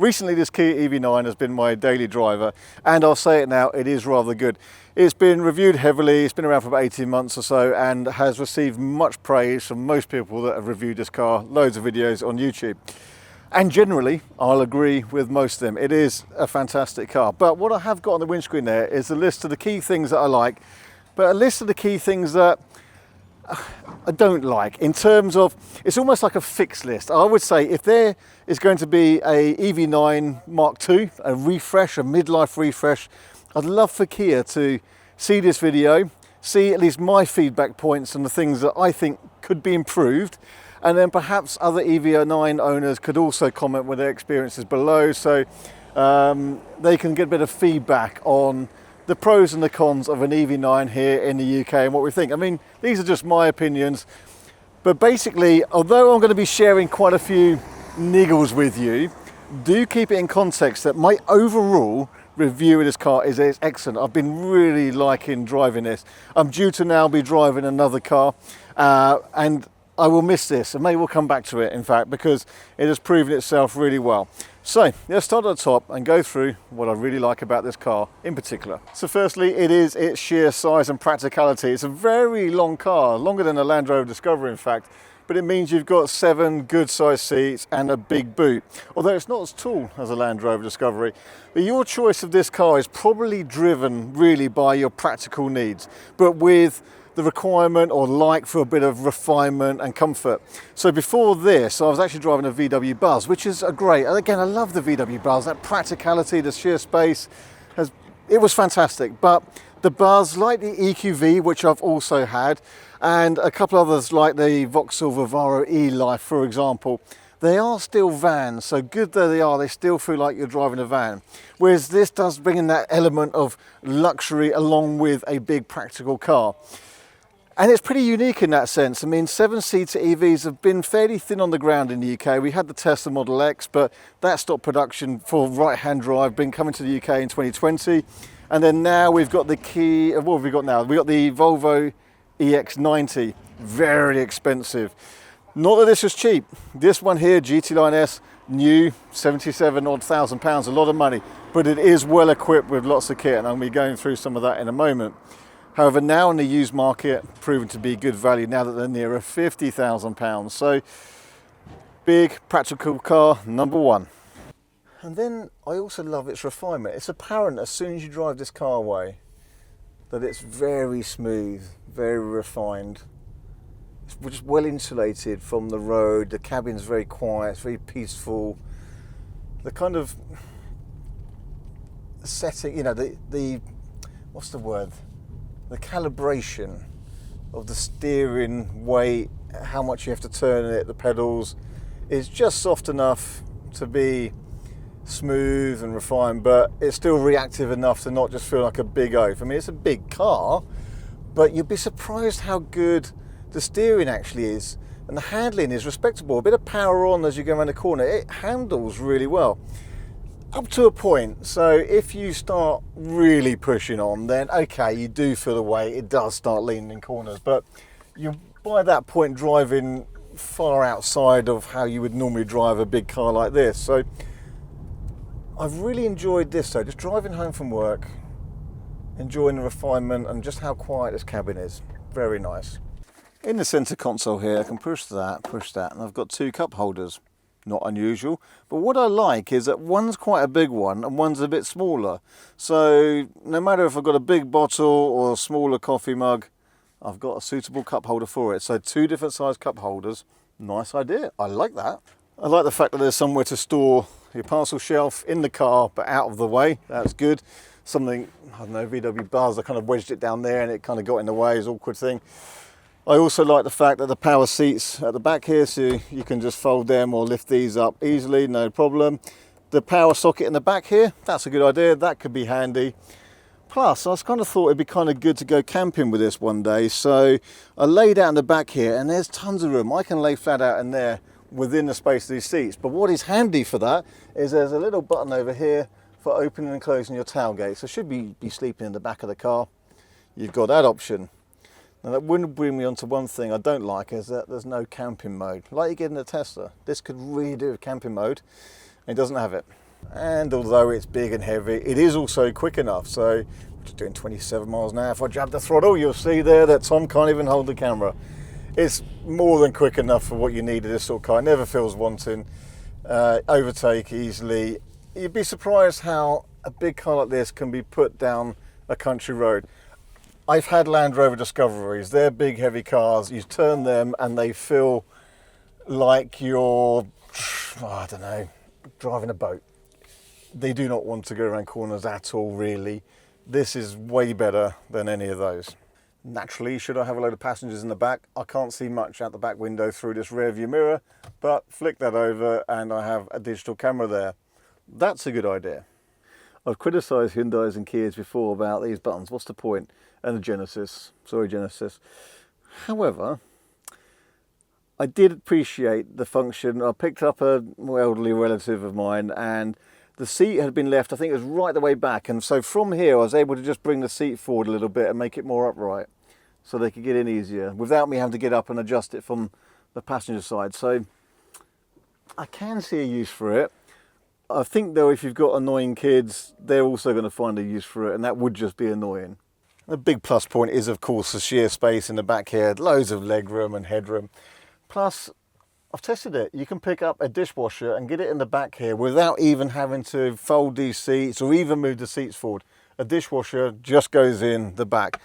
Recently this Kia EV9 has been my daily driver, and I'll say it now, it is rather good. It's been reviewed heavily, it's been around for about 18 months or so, and has received much praise from most people that have reviewed this car, loads of videos on YouTube. And generally, I'll agree with most of them. It is a fantastic car. But what I have got on the windscreen there is a list of the key things that I like, but a list of the key things that I don't like, in terms of, it's almost like a fixed list. I would say if there is going to be a EV9 Mark II, a refresh, a midlife refresh, I'd love for Kia to see this video, see at least my feedback points and the things that I think could be improved. And then perhaps other EV9 owners could also comment with their experiences below, so they can get a bit of feedback on the pros and the cons of an EV9 here in the UK and what we think. I mean, these are just my opinions, but basically, although I'm going to be sharing quite a few niggles with you, do keep it in context that my overall review of this car is excellent. I've been really liking driving this. I'm due to now be driving another car, and I will miss this, and maybe we'll come back to it, in fact, because it has proven itself really well. So let's start at the top and go through what I really like about this car in particular. So firstly, it is its sheer size and practicality. It's a very long car, longer than a Land Rover Discovery, in fact, but it means you've got 7 good sized seats and a big boot. Although it's not as tall as a Land Rover Discovery, but your choice of this car is probably driven really by your practical needs, but with the requirement or like for a bit of refinement and comfort. So before this, I was actually driving a VW Buzz, which is a great, and again, I love the VW Buzz, that practicality, the sheer space, it was fantastic. But the Buzz, like the EQV, which I've also had, and a couple others like the Vauxhall Vivaro E-Life, for example, they are still vans, so good though they are, they still feel like you're driving a van. Whereas this does bring in that element of luxury along with a big practical car. And it's pretty unique in that sense. I mean, 7-seater EVs have been fairly thin on the ground in the UK. We had the Tesla Model X, but that stopped production for right-hand drive, been coming to the UK in 2020. And then now we've got the Kia, what have we got now? We've got the Volvo EX90, very expensive. Not that this is cheap. This one here, GT Line S, new, 77 odd thousand pounds, a lot of money, but it is well equipped with lots of kit, and I'll be going through some of that in a moment. However, now in the used market, proven to be good value now that they're nearer £50,000. So, big practical car, number one. And then I also love its refinement. It's apparent as soon as you drive this car away that it's very smooth, very refined. It's just well insulated from the road. The cabin's very quiet, it's very peaceful. The kind of setting, you know, the what's the word? The calibration of the steering weight, how much you have to turn it, the pedals, is just soft enough to be smooth and refined, but it's still reactive enough to not just feel like a big oaf. I mean, it's a big car, but you'd be surprised how good the steering actually is. And the handling is respectable. A bit of power on as you go around the corner. It handles really well. Up to a point. So if you start really pushing on, then okay, you do feel the weight, it does start leaning in corners, but you're by that point driving far outside of how you would normally drive a big car like this. So I've really enjoyed this though, just driving home from work, enjoying the refinement and just how quiet this cabin is. Very nice. In the center console here, I can push that, and I've got 2 cup holders. Not unusual, but what I like is that one's quite a big one and one's a bit smaller. So no matter if I've got a big bottle or a smaller coffee mug, I've got a suitable cup holder for it. So 2 different size cup holders, nice idea. I like that. I like the fact that there's somewhere to store your parcel shelf in the car, but out of the way. That's good. Something, I don't know, VW Buzz, I kind of wedged it down there and it kind of got in the way, it's an awkward thing. I also like the fact that the power seats at the back here, so you can just fold them or lift these up easily, no problem. The power socket in the back here, that's a good idea, that could be handy. Plus, I kind of thought it'd be kind of good to go camping with this one day, so I laid out in the back here and there's tons of room. I can lay flat out in there within the space of these seats, but what is handy for that is there's a little button over here for opening and closing your tailgate. So should be sleeping in the back of the car, you've got that option. Now that wouldn't bring me on to one thing I don't like, is that there's no camping mode. Like you get in a Tesla, this could really do with camping mode, and it doesn't have it. And although it's big and heavy, it is also quick enough. So just doing 27 miles an hour. If I jab the throttle, you'll see there that Tom can't even hold the camera. It's more than quick enough for what you need in this sort of car. It never feels wanting. Overtake easily. You'd be surprised how a big car like this can be put down a country road. I've had Land Rover Discoveries. They're big, heavy cars. You turn them and they feel like you're, I don't know, driving a boat. They do not want to go around corners at all, really. This is way better than any of those. Naturally, should I have a load of passengers in the back, I can't see much out the back window through this rear view mirror, but flick that over and I have a digital camera there. That's a good idea. I've criticised Hyundais and Kias before about these buttons. What's the point? And the Genesis. Sorry, Genesis. However, I did appreciate the function. I picked up a more elderly relative of mine and the seat had been left, I think it was right the way back. And so from here, I was able to just bring the seat forward a little bit and make it more upright so they could get in easier without me having to get up and adjust it from the passenger side. So I can see a use for it. I think though, if you've got annoying kids, they're also going to find a use for it, and that would just be annoying. The big plus point is, of course, the sheer space in the back here, loads of leg room and headroom. Plus, I've tested it. You can pick up a dishwasher and get it in the back here without even having to fold these seats or even move the seats forward. A dishwasher just goes in the back.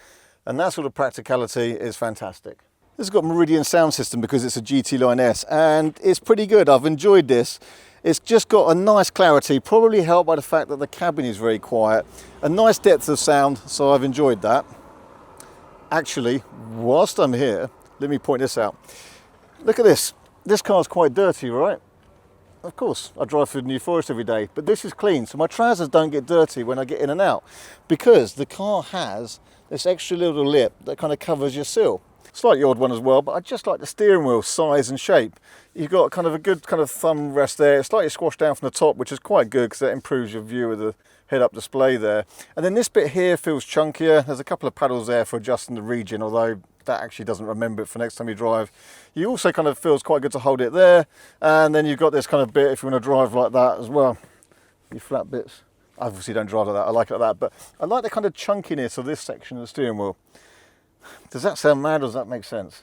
And that sort of practicality is fantastic. This has got Meridian sound system because it's a GT Line S, and it's pretty good. I've enjoyed this. It's just got a nice clarity, probably helped by the fact that the cabin is very quiet. A nice depth of sound, so I've enjoyed that. Actually, whilst I'm here, let me point this out. Look at this. This car's quite dirty, right? Of course, I drive through New Forest every day, but this is clean, so my trousers don't get dirty when I get in and out, because the car has this extra little lip that kind of covers your sill. Slightly odd one as well, but I just like the steering wheel size and shape. You've got kind of a good kind of thumb rest there. It's slightly squashed down from the top, which is quite good because that improves your view of the head-up display there. And then this bit here feels chunkier. There's a couple of paddles there for adjusting the region, although that actually doesn't remember it for next time you drive. You also kind of feels quite good to hold it there. And then you've got this kind of bit if you want to drive like that as well. Your flat bits. I obviously don't drive like that, I like it like that, but I like the kind of chunkiness of this section of the steering wheel. Does that sound mad, or does that make sense?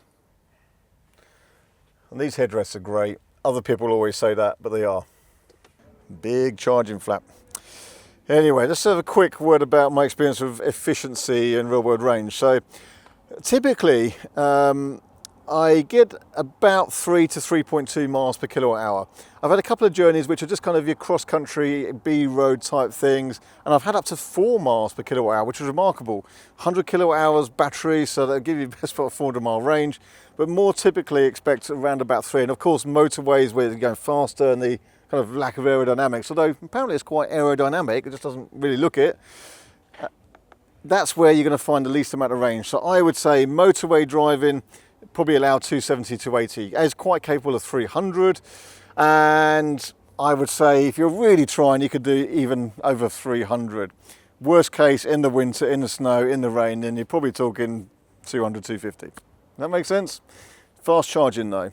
And these headrests are great. Other people always say that, but they are. Big charging flap. Anyway, let's have a quick word about my experience with efficiency and real world range. So typically, I get about 3 to 3.2 miles per kilowatt hour. I've had a couple of journeys which are just kind of your cross-country B road type things, and I've had up to 4 miles per kilowatt hour, which is remarkable. 100 kilowatt hours battery, so that'll give you best part of 400 mile range, but more typically expect around about 3. And of course, motorways where you're going faster and the kind of lack of aerodynamics, although apparently it's quite aerodynamic, it just doesn't really look it. That's where you're going to find the least amount of range. So I would say motorway driving, probably allow 270, 280. It's quite capable of 300. And I would say if you're really trying, you could do even over 300. Worst case, in the winter, in the snow, in the rain, then you're probably talking 200, 250. That makes sense? Fast charging though.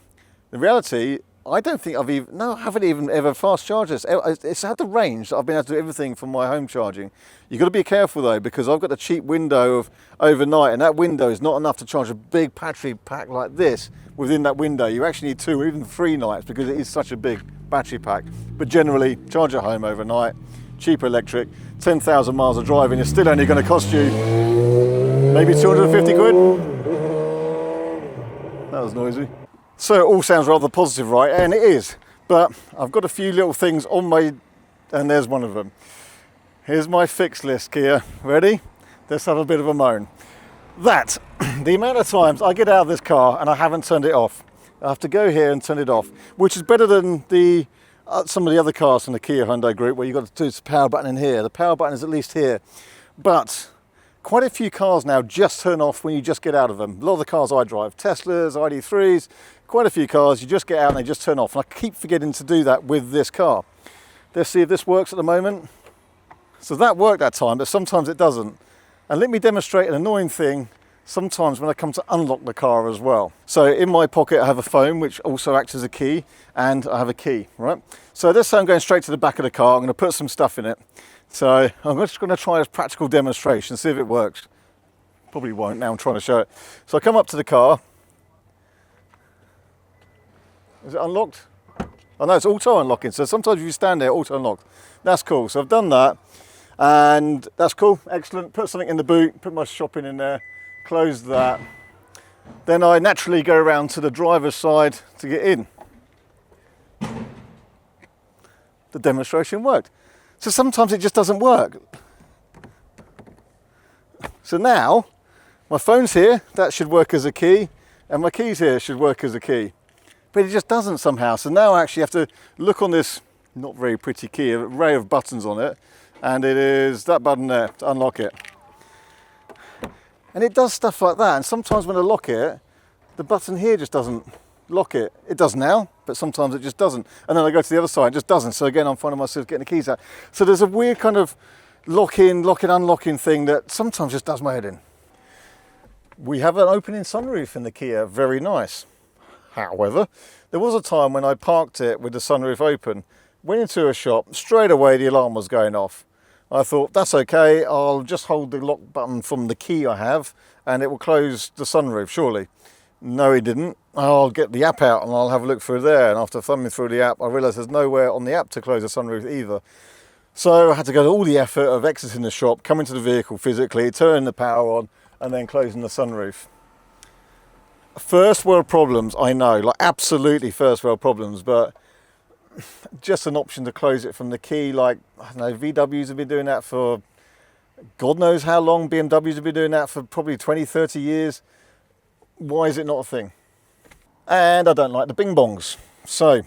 The reality, I don't think I haven't even ever fast charged this. It's had the range that I've been able to do everything from my home charging. You've got to be careful though, because I've got the cheap window of overnight, and that window is not enough to charge a big battery pack like this within that window. You actually need 2 or even 3 nights because it is such a big battery pack. But generally, charge at home overnight, cheap electric, 10,000 miles of driving is still only going to cost you maybe 250 quid. That was noisy. So it all sounds rather positive, right? And it is, but I've got a few little things on my, and there's one of them. Here's my fix list, Kia. Ready? Let's have a bit of a moan. That, the amount of times I get out of this car and I haven't turned it off. I have to go here and turn it off, which is better than the some of the other cars from the Kia Hyundai group where you've got to do this power button in here. The power button is at least here. But quite a few cars now just turn off when you just get out of them. A lot of the cars I drive, Teslas, ID3s, quite a few cars, you just get out and they just turn off. And I keep forgetting to do that with this car. Let's see if this works at the moment. So that worked that time, but sometimes it doesn't. And let me demonstrate an annoying thing sometimes when I come to unlock the car as well. So in my pocket I have a phone which also acts as a key, and I have a key, right? So this time I'm going straight to the back of the car. I'm going to put some stuff in it. So I'm just going to try a practical demonstration, see if it works. Probably won't now, I'm trying to show it. So I come up to the car. Is it unlocked? Oh no, it's auto unlocking. So sometimes if you stand there, auto unlocked. That's cool. So I've done that, and that's cool, excellent. Put something in the boot, put my shopping in there, close that. Then I naturally go around to the driver's side to get in. The demonstration worked. So sometimes it just doesn't work. So now my phone's here, that should work as a key, and my keys here should work as a key. But it just doesn't somehow. So now I actually have to look on this not very pretty key, an array of buttons on it, and it is that button there to unlock it. And it does stuff like that, and sometimes when I lock it, the button here just doesn't lock it. It does now, but sometimes it just doesn't. And then I go to the other side, it just doesn't. So again, I'm finding myself getting the keys out. So there's a weird kind of lock-in, unlocking thing that sometimes just does my head in. We have an opening sunroof in the Kia, very nice. However, there was a time when I parked it with the sunroof open, went into a shop, straight away the alarm was going off. I thought, that's okay, I'll just hold the lock button from the key I have and it will close the sunroof, surely. No, it didn't. I'll get the app out and I'll have a look through there, and after thumbing through the app I realised there's nowhere on the app to close the sunroof either. So I had to go to all the effort of exiting the shop, coming to the vehicle physically, turning the power on and then closing the sunroof. First world problems, I know, like absolutely first world problems, but just an option to close it from the key, like, I don't know, VWs have been doing that for God knows how long, BMWs have been doing that for probably 20, 30 years. Why is it not a thing? And I don't like the bing bongs. So,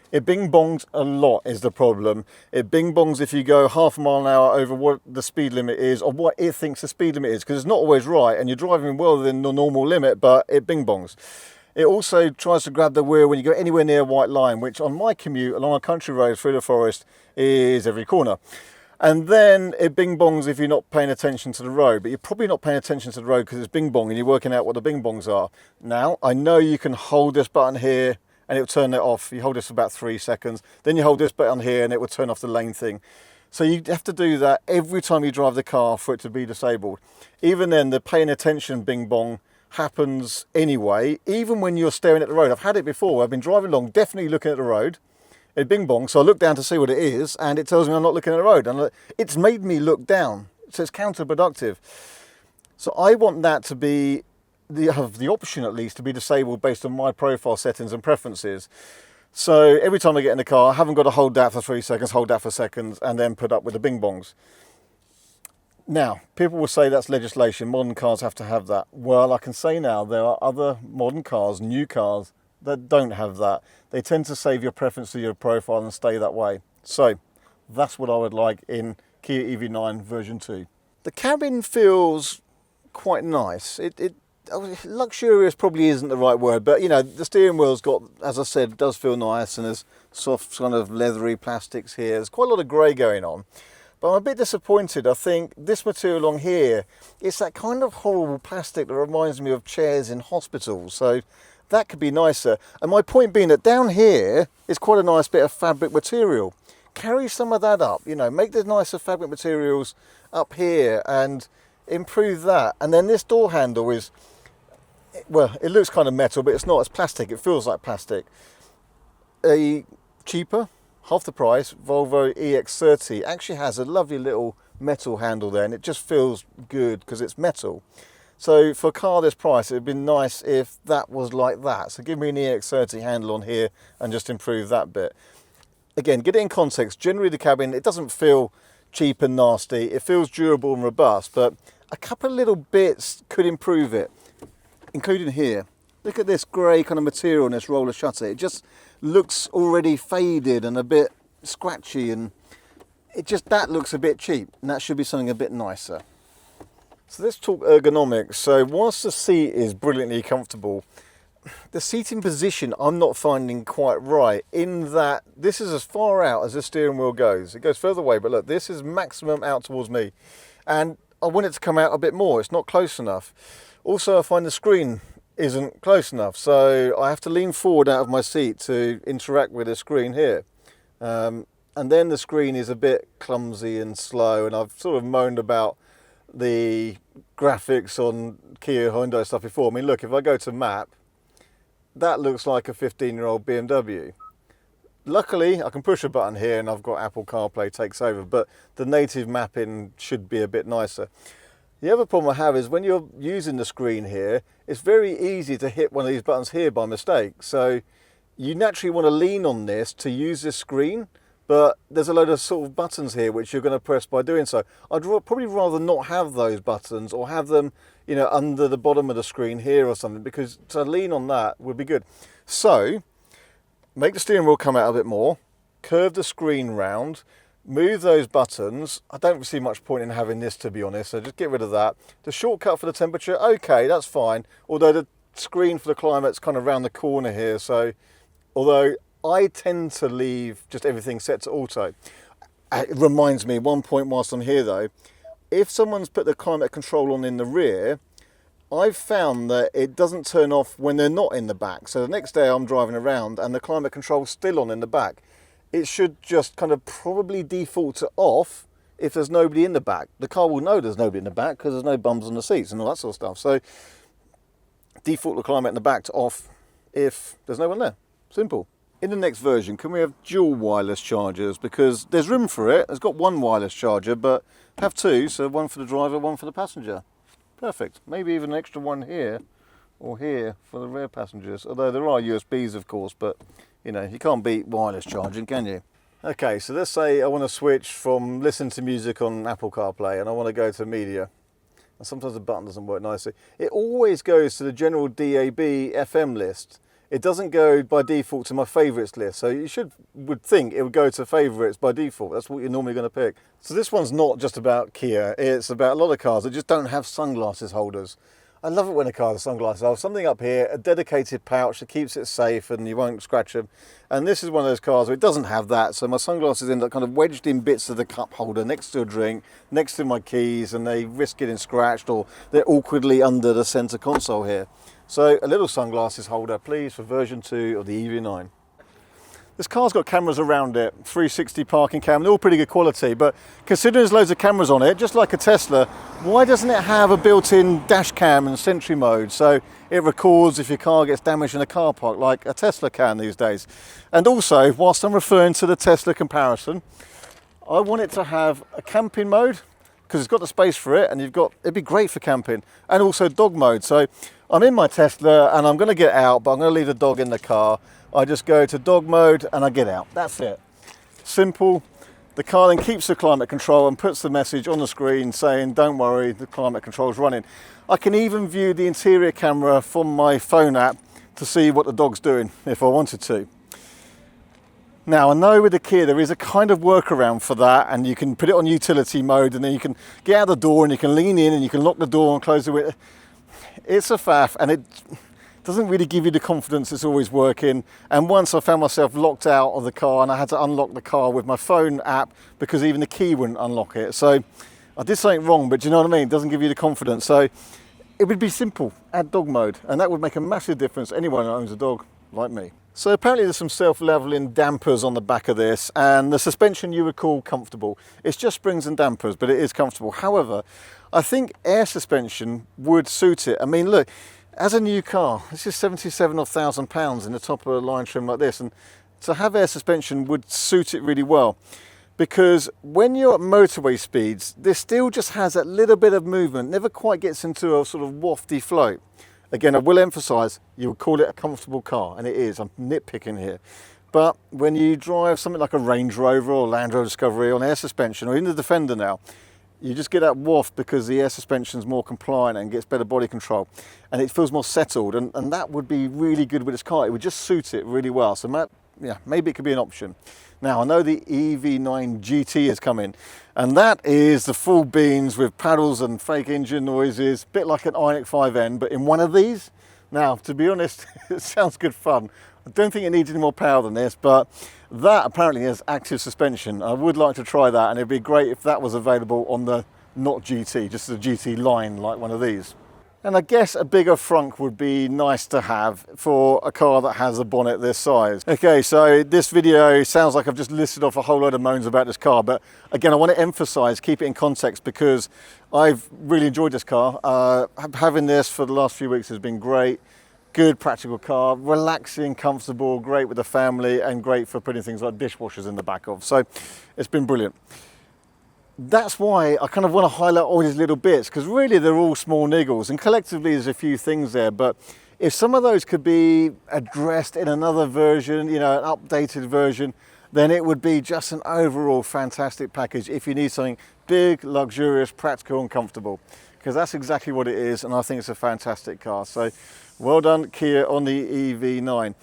it bing bongs a lot is the problem. It bing bongs if you go half a mile an hour over what the speed limit is, or what it thinks the speed limit is, because it's not always right, and you're driving well within the normal limit, but it bing bongs. It also tries to grab the wheel when you go anywhere near a white line, which on my commute along a country road through the forest is every corner. And then it bing bongs if you're not paying attention to the road, but you're probably not paying attention to the road because it's bing bong and you're working out what the bing bongs are. Now, I know you can hold this button here and it will turn it off. You hold this for about 3 seconds, then you hold this button here and it will turn off the lane thing. So you have to do that every time you drive the car for it to be disabled. Even then, the paying attention bing bong happens anyway, even when you're staring at the road. I've had it before. I've been driving along, definitely looking at the road. It bing bong, so I look down to see what it is, and it tells me I'm not looking at the road. And it's made me look down, so it's counterproductive. So I want that to be the option, at least, to be disabled based on my profile settings and preferences. So every time I get in the car, I haven't got to hold that for 3 seconds, hold that for seconds, and then put up with the bing bongs. Now, people will say that's legislation, modern cars have to have that. Well, I can say now there are other modern cars, new cars, that don't have that. They tend to save your preference to your profile and stay that way. So, that's what I would like in Kia EV9 version 2. The cabin feels quite nice. Luxurious probably isn't the right word, but you know, the steering wheel's got, as I said, does feel nice, and there's soft kind of leathery plastics here. There's quite a lot of grey going on. But I'm a bit disappointed. I think this material along here, it's that kind of horrible plastic that reminds me of chairs in hospitals. So that could be nicer. And my point being that down here is quite a nice bit of fabric material. Carry some of that up, you know, make the nicer fabric materials up here and improve that. And then this door handle is, well, it looks kind of metal, but it's not. It's plastic. It feels like plastic. A cheaper, half the price, Volvo EX30 actually has a lovely little metal handle there, and it just feels good because it's metal. So for a car this price, it would be nice if that was like that. So give me an EX30 handle on here and just improve that bit. Again, get it in context. Generally the cabin, it doesn't feel cheap and nasty. It feels durable and robust, but a couple of little bits could improve it, including here. Look at this grey kind of material on this roller shutter. It just looks already faded and a bit scratchy, and that looks a bit cheap, and that should be something a bit nicer. So let's talk ergonomics. So whilst the seat is brilliantly comfortable, the seating position I'm not finding quite right, in that this is as far out as the steering wheel goes. It goes further away, but look, this is maximum out towards me, and I want it to come out a bit more. It's not close enough. Also, I find the screen isn't close enough, so I have to lean forward out of my seat to interact with the screen here. And then the screen is a bit clumsy and slow, and I've sort of moaned about the graphics on Kia Hyundai stuff before. I mean, look, if I go to map, that looks like a 15-year-old BMW. Luckily, I can push a button here and I've got Apple CarPlay takes over, but the native mapping should be a bit nicer. The other problem I have is when you're using the screen here, it's very easy to hit one of these buttons here by mistake. So you naturally want to lean on this to use this screen, but there's a load of sort of buttons here which you're going to press by doing so. I'd probably rather not have those buttons, or have them, you know, under the bottom of the screen here or something, because to lean on that would be good. So make the steering wheel come out a bit more, curve the screen round, move those buttons. I don't see much point in having this, to be honest, so just get rid of that. The shortcut for the temperature, okay, that's fine, although the screen for the climate's kind of round the corner here, so although I tend to leave just everything set to auto. It reminds me, one point whilst I'm here though, if someone's put the climate control on in the rear, I've found that it doesn't turn off when they're not in the back. So the next day I'm driving around and the climate control's still on in the back. It should just kind of probably default to off if there's nobody in the back. The car will know there's nobody in the back because there's no bums on the seats and all that sort of stuff. So default the climate in the back to off if there's no one there. Simple. In the next version, can we have dual wireless chargers? Because there's room for it. It's got one wireless charger, but have two, so one for the driver, one for the passenger. Perfect. Maybe even an extra one here or here for the rear passengers. Although there are USBs, of course, but you know, you can't beat wireless charging, can you? Okay, so let's say I want to switch from listening to music on Apple CarPlay and I want to go to media. And sometimes the button doesn't work nicely. It always goes to the general DAB FM list. It doesn't go by default to my favourites list. So you would think it would go to favourites by default. That's what you're normally going to pick. So this one's not just about Kia. It's about a lot of cars that just don't have sunglasses holders. I love it when a car has sunglasses. I have something up here, a dedicated pouch that keeps it safe and you won't scratch them. And this is one of those cars where it doesn't have that. So my sunglasses end up kind of wedged in bits of the cup holder next to a drink, next to my keys, and they risk getting scratched, or they're awkwardly under the centre console here. So a little sunglasses holder, please, for version 2 of the EV9. This car's got cameras around it, 360 parking camera, they're all pretty good quality, but considering there's loads of cameras on it, just like a Tesla, why doesn't it have a built-in dash cam and sentry mode? So it records if your car gets damaged in a car park, like a Tesla can these days. And also, whilst I'm referring to the Tesla comparison, I want it to have a camping mode, because it's got the space for it, and it'd be great for camping, and also dog mode. So I'm in my Tesla and I'm going to get out, but I'm going to leave the dog in the car. I just go to dog mode and I get out. That's it. Simple. The car then keeps the climate control and puts the message on the screen saying, don't worry, the climate control is running. I can even view the interior camera from my phone app to see what the dog's doing if I wanted to. Now, I know with the Kia there is a kind of workaround for that, and you can put it on utility mode and then you can get out the door and you can lean in and you can lock the door and close the window. It's a faff, and it doesn't really give you the confidence it's always working. And once I found myself locked out of the car and I had to unlock the car with my phone app because even the key wouldn't unlock it. So I did something wrong, but do you know what I mean? It doesn't give you the confidence. So it would be simple, add dog mode, and that would make a massive difference to anyone who owns a dog like me. So apparently there's some self-leveling dampers on the back of this, and the suspension you would call comfortable. It's just springs and dampers, but it is comfortable. However, I think air suspension would suit it. I mean, look, as a new car, this is £77,000 in the top of a line trim like this, and to have air suspension would suit it really well. Because when you're at motorway speeds, this still just has that little bit of movement, never quite gets into a sort of wafty float. Again, I will emphasise, you would call it a comfortable car, and it is. I'm nitpicking here. But when you drive something like a Range Rover or Land Rover Discovery on air suspension, or in the Defender now, you just get that waft because the air suspension is more compliant and gets better body control, and it feels more settled, and that would be really good with this car. It would just suit it really well. So yeah, maybe it could be an option. Now, I know the EV9 GT is coming, and that is the full beans with paddles and fake engine noises, a bit like an Ioniq 5N, but in one of these. Now, to be honest, it sounds good fun. I don't think it needs any more power than this, but that apparently has active suspension. I would like to try that, and it'd be great if that was available on the not GT, just the GT line like one of these. And I guess a bigger frunk would be nice to have for a car that has a bonnet this size. Okay, so this video sounds like I've just listed off a whole load of moans about this car, but again, I want to emphasize, keep it in context, because I've really enjoyed this car. Having this for the last few weeks has been great. Good practical car, relaxing, comfortable, great with the family, and great for putting things like dishwashers in the back of. So it's been brilliant. That's why I kind of want to highlight all these little bits, because really they're all small niggles, and collectively there's a few things there, but if some of those could be addressed in another version, you know, an updated version, then it would be just an overall fantastic package if you need something big, luxurious, practical and comfortable, because that's exactly what it is, and I think it's a fantastic car. So well done Kia on the EV9.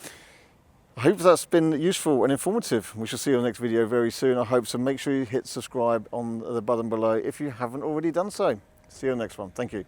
I hope that's been useful and informative. We shall see you on the next video very soon, I hope, so make sure you hit subscribe on the button below if you haven't already done so. See you on the next one. Thank you.